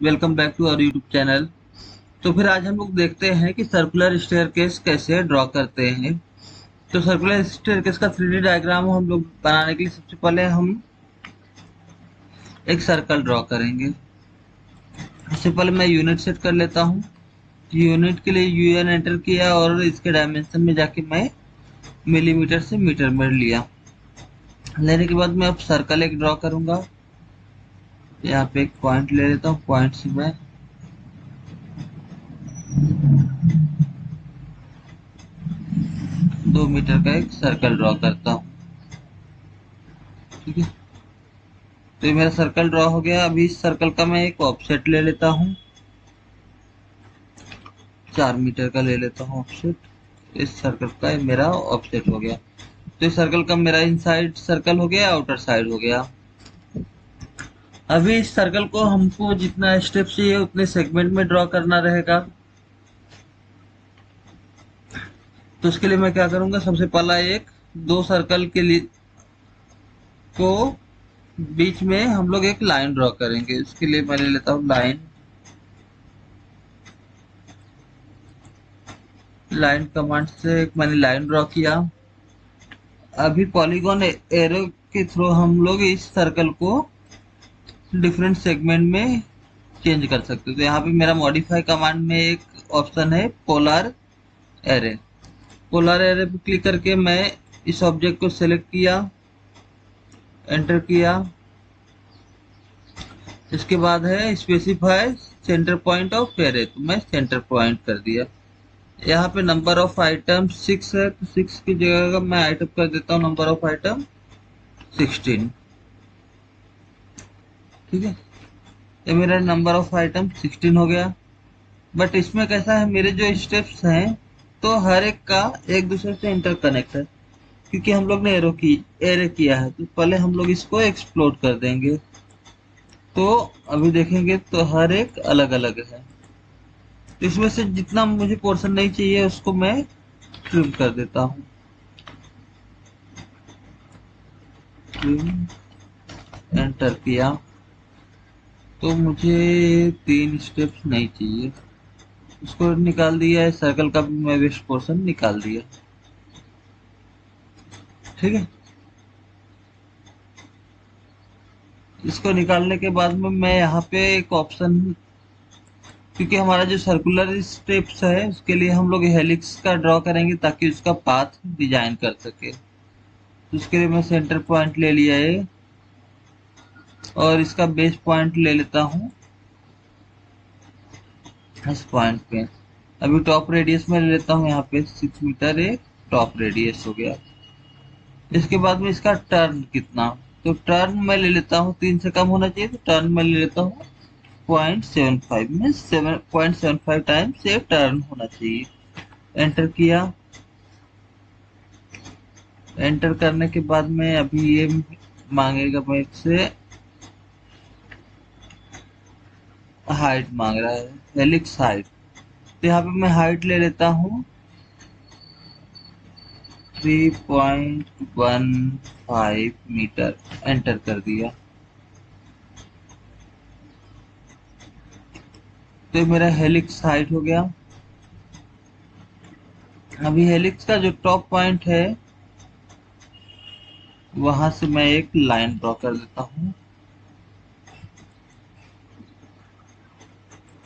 Welcome back to our YouTube channel. तो फिर आज हम लोग देखते हैं कि सर्कुलर स्टेयरकेस कैसे ड्रॉ करते हैं। तो सर्कुलर स्टेयरकेस का 3D डायग्राम हम लोग बनाने के लिए सबसे पहले हम एक सर्कल ड्रॉ करेंगे। सबसे पहले मैं यूनिट सेट कर लेता हूँ। यूनिट के लिए यूएन एंटर किया और इसके डायमेंशन में जाके मैं मिलीमीटर से मीटर में लिया। लेने के बाद मैं अब सर्कल एक ड्रॉ करूंगा। यहाँ पे एक पॉइंट ले लेता हूँ, पॉइंट से मैं 2 मीटर का एक सर्कल ड्रॉ करता हूँ। ठीक है, तो ये मेरा सर्कल ड्रॉ हो गया। अभी इस सर्कल का मैं एक ऑफसेट ले लेता हूँ, 4 मीटर का ले लेता हूँ ऑफसेट। इस सर्कल का मेरा ऑफसेट हो गया। तो इस सर्कल का मेरा इनसाइड सर्कल हो गया, आउटर साइड हो गया। अभी इस सर्कल को हमको जितना स्टेप चाहिए उतने सेगमेंट में ड्रॉ करना रहेगा। तो उसके लिए मैं क्या करूंगा, सबसे पहला एक दो सर्कल के लिए को बीच में हम लोग एक लाइन ड्रॉ करेंगे। उसके लिए मैं ले लेता हूँ लाइन। लाइन कमांड से एक मैंने लाइन ड्रॉ किया। अभी पॉलीगॉन एरो के थ्रू हम लोग इस सर्कल को डिफरेंट सेगमेंट में चेंज कर सकते हैं। तो यहाँ पे मेरा मॉडिफाई कमांड में एक ऑप्शन है पोलर एरे। पोलर एरे पे क्लिक करके मैं इस ऑब्जेक्ट को सिलेक्ट किया, एंटर किया। इसके बाद है specify centre point of array, तो मैं सेंटर पॉइंट कर दिया। यहाँ पे नंबर ऑफ आइटम 6 है, तो 6 की जगह का मैं आइटम कर देता हूँ नंबर ऑफ आइटम 16। ठीक है, ये मेरा नंबर ऑफ आइटम 16 हो गया। बट इसमें कैसा है, मेरे जो स्टेप्स हैं तो हर एक का एक दूसरे से इंटरकनेक्ट है, क्योंकि हम लोग ने एरे किया है। तो पहले हम लोग इसको एक्सप्लोर कर देंगे। तो अभी देखेंगे तो हर एक अलग अलग है। तो इसमें से जितना मुझे पोर्शन नहीं चाहिए उसको मैं ट्रिम कर देता हूँ। ट्रिम, एंटर किया। तो मुझे 3 स्टेप्स नहीं चाहिए, उसको निकाल दिया है। सर्कल का भी मैं वेस्ट पोर्शन निकाल दिया। ठीक है, इसको निकालने के बाद में मैं यहाँ पे एक ऑप्शन, क्योंकि हमारा जो सर्कुलर स्टेप्स है उसके लिए हम लोग हेलिक्स का ड्रॉ करेंगे ताकि उसका पाथ डिजाइन कर सके। तो उसके लिए मैं सेंटर पॉइंट ले लिया है और इसका बेस पॉइंट ले लेता हूँ इस पॉइंट पे। अभी टॉप रेडियस में ले लेता हूँ, यहाँ पे 6 मीटर एक टॉप रेडियस हो गया। इसके बाद में इसका टर्न कितना, तो टर्न मैं ले लेता हूँ 3 से कम होना चाहिए, तो टर्न मैं ले लेता हूँ 0.75 में 7.75 टाइम्स ये टर्न होना चाहिए। एंटर किया। एंटर करने के बाद में अभी ये मांगेगा मेरे से, हाइट मांग रहा है, हेलिक्स हाइट। तो यहाँ पे मैं हाइट ले लेता हूँ 3.15 मीटर। एंटर कर दिया। तो मेरा हेलिक्स हाइट हो गया। अभी हेलिक्स का जो टॉप पॉइंट है वहां से मैं एक लाइन ड्रॉ कर देता हूँ।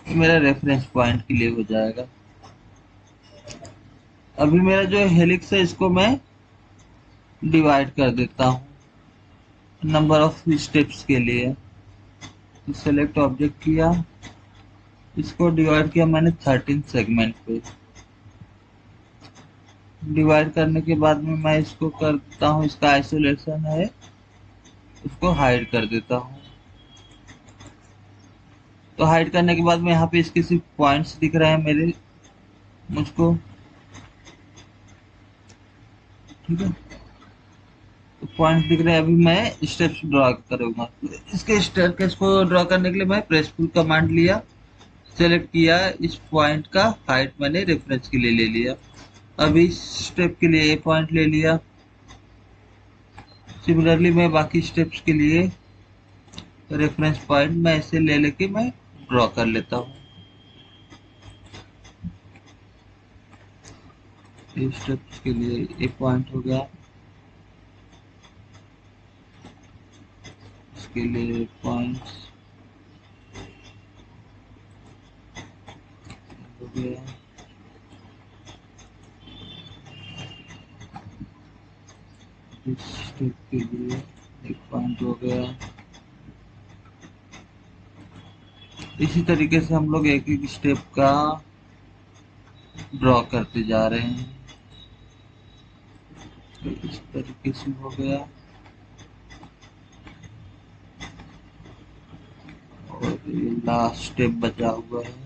मेरा रेफरेंस पॉइंट के लिए हो जाएगा। अभी मेरा जो हेलिक्स है इसको मैं डिवाइड कर देता हूँ नंबर ऑफ स्टेप्स के लिए। सेलेक्ट ऑब्जेक्ट किया, इसको डिवाइड किया मैंने 13 सेगमेंट पे। डिवाइड करने के बाद में मैं इसको करता हूँ, इसका आइसोलेशन है उसको हाइड कर देता हूँ। तो हाइड करने के बाद में यहाँ पे इसके सिर्फ पॉइंट्स दिख रहे हैं मेरे मुझको। ठीक है, तो पॉइंट दिख रहे हैं। अभी मैं स्टेप्स ड्रॉ करूंगा। इसके स्टेयरकेस को ड्रॉ करने के लिए मैं प्रेसफुल कमांड लिया, सेलेक्ट किया, इस पॉइंट का हाइट मैंने रेफरेंस के लिए ले लिया। अभी इस स्टेप के लिए ये पॉइंट ले लिया। सिमिलरली मैं बाकी स्टेप्स के लिए रेफरेंस पॉइंट मैं ऐसे ले लेके मैं ड्रॉ कर लेता हूँ। इस स्टेप्स के लिए एक पॉइंट हो गया, इसके लिए पॉइंट्स हो गया। इस स्टेप के लिए एक पॉइंट हो गया। इसी तरीके से हम लोग एक एक स्टेप का ड्रॉ करते जा रहे हैं। तो इस तरीके से हो गया, और ये लास्ट स्टेप बचा हुआ है।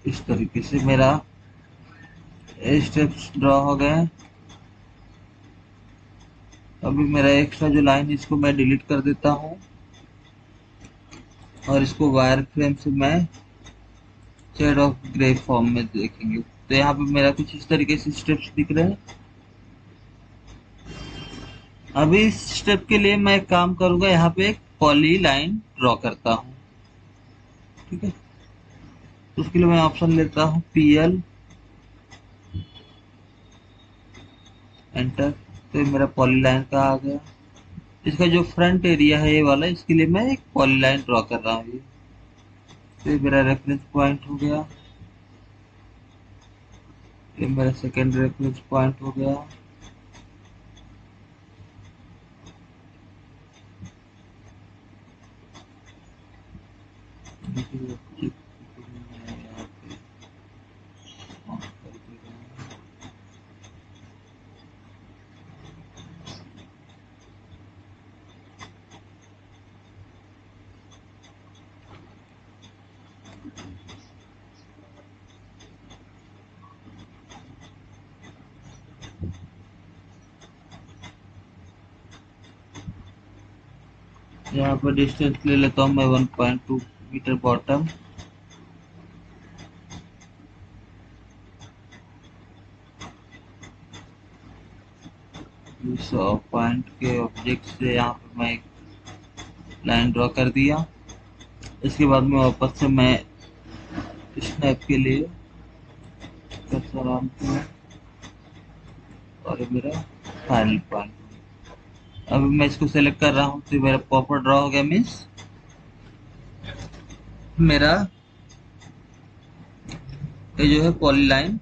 इस तरीके से मेरा स्टेप्स ड्रॉ हो गए। अभी मेरा एक्स्ट्रा जो लाइन है इसको मैं डिलीट कर देता हूँ, और इसको वायर फ्रेम से मैं शेड ऑफ ग्रे फॉर्म में देखेंगे। तो यहाँ पे मेरा कुछ इस तरीके से स्टेप्स दिख रहे हैं। अभी इस स्टेप के लिए मैं एक काम करूंगा, यहाँ पे एक पॉली लाइन ड्रॉ करता हूँ। ठीक है, तो उसके लिए मैं ऑप्शन लेता हूँ PL, एंटर। तो ये मेरा पॉली लाइन का आ गया। इसका जो फ्रंट एरिया है ये वाला, इसके लिए मैं एक पॉली लाइन ड्रॉ कर रहा हूँ। तो ये मेरा रेफरेंस पॉइंट हो गया, ये मेरा सेकेंड रेफरेंस पॉइंट हो गया। यहाँ पर डिस्टेंस ले लेता हूँ मैं 1.2 मीटर बॉटम। इस पॉइंट के ऑब्जेक्ट से यहाँ पर मैं एक लाइन ड्रॉ कर दिया। इसके बाद में वापस से मैं स्नैप के लिए कर्सर ऑन किया, और मेरा फाइनल पॉइंट। अभी मैं इसको सेलेक्ट कर रहा हूँ, तो मेरा प्रॉपर ड्रॉ हो गया। मीन्स मेरा ये जो है पॉली लाइन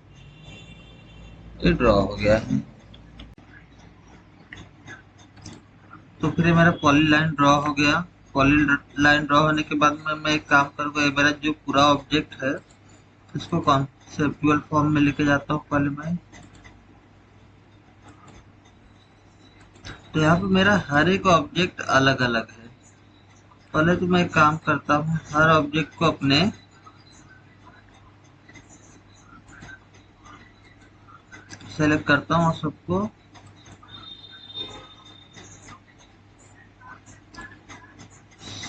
ये ड्रॉ हो गया है। तो फिर ये मेरा पॉली लाइन ड्रॉ हो गया। पॉली लाइन ड्रॉ होने के बाद में मैं एक काम करूँगा, ये मेरा जो पूरा ऑब्जेक्ट है इसको कॉन्सेप्चुअल फॉर्म में लेके जाता हूँ पहले मैं। तो यहाँ पे मेरा हर एक ऑब्जेक्ट अलग अलग है। पहले तो मैं एक काम करता हूँ, हर ऑब्जेक्ट को अपने सेलेक्ट करता हूँ और सबको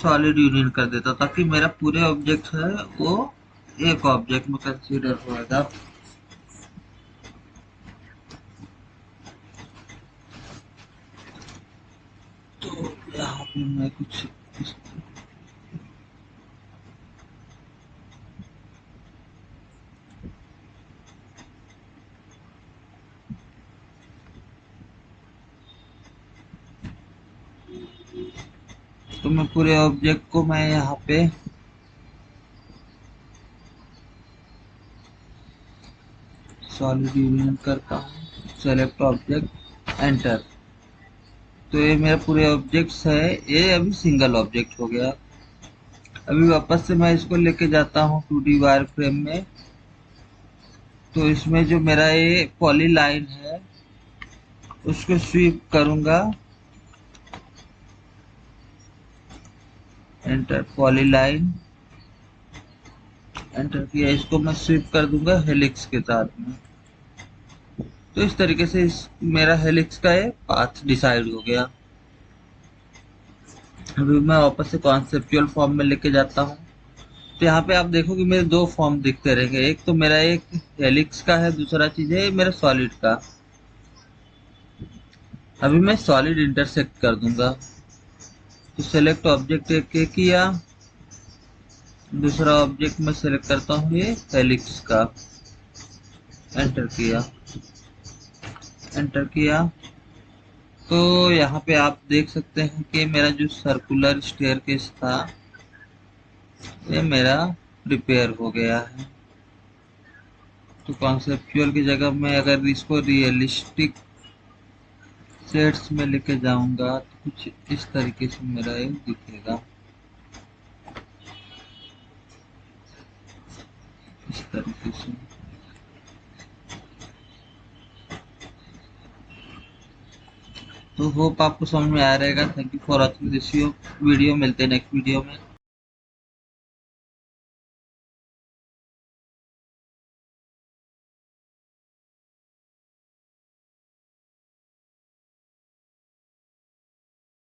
सॉलिड यूनियन कर देता हूँ, ताकि मेरा पूरे ऑब्जेक्ट है वो एक ऑब्जेक्ट में कंसीडर होगा। तो यहाँ पे मैं कुछ तो मैं पूरे ऑब्जेक्ट को मैं यहाँ पे सॉलिड यूनियन करता हूँ, सेलेक्ट ऑब्जेक्ट, एंटर। तो ये मेरे पूरे ऑब्जेक्ट्स है, ये अभी सिंगल ऑब्जेक्ट हो गया। अभी वापस से मैं इसको लेके जाता हूँ 2D वायर फ्रेम में। तो इसमें जो मेरा ये पॉली लाइन है उसको स्वीप करूंगा, एंटर। पॉली लाइन एंटर किया, इसको मैं स्वीप कर दूंगा हेलिक्स के साथ में। तो इस तरीके से मेरा हेलिक्स का ये पाथ डिसाइड हो गया। अभी मैं वापस से कॉन्सेप्चुअल फॉर्म में लेके जाता हूँ। तो यहाँ पे आप देखो कि मेरे दो फॉर्म दिखते रहेंगे, एक तो मेरा एक हेलिक्स का है, दूसरा चीज है मेरा सॉलिड का। अभी मैं सॉलिड इंटरसेक्ट कर दूंगा, तो सेलेक्ट ऑब्जेक्ट एक किया, दूसरा ऑब्जेक्ट मैं सेलेक्ट करता हूँ ये हेलिक्स का, एंटर किया, एंटर किया। तो यहाँ पे आप देख सकते हैं कि मेरा जो सर्कुलर स्टेयरकेस था ये मेरा प्रिपेयर हो गया है। तो कॉन्सेप्चुअल की जगह मैं अगर इसको रियलिस्टिक सेट्स में लेके जाऊंगा तो कुछ इस तरीके से मेरा ये दिखेगा, इस तरीके से। तो होप आपको समझ में आ रहेगा। Thank you for watching this video. मिलते हैं नेक्स्ट वीडियो में।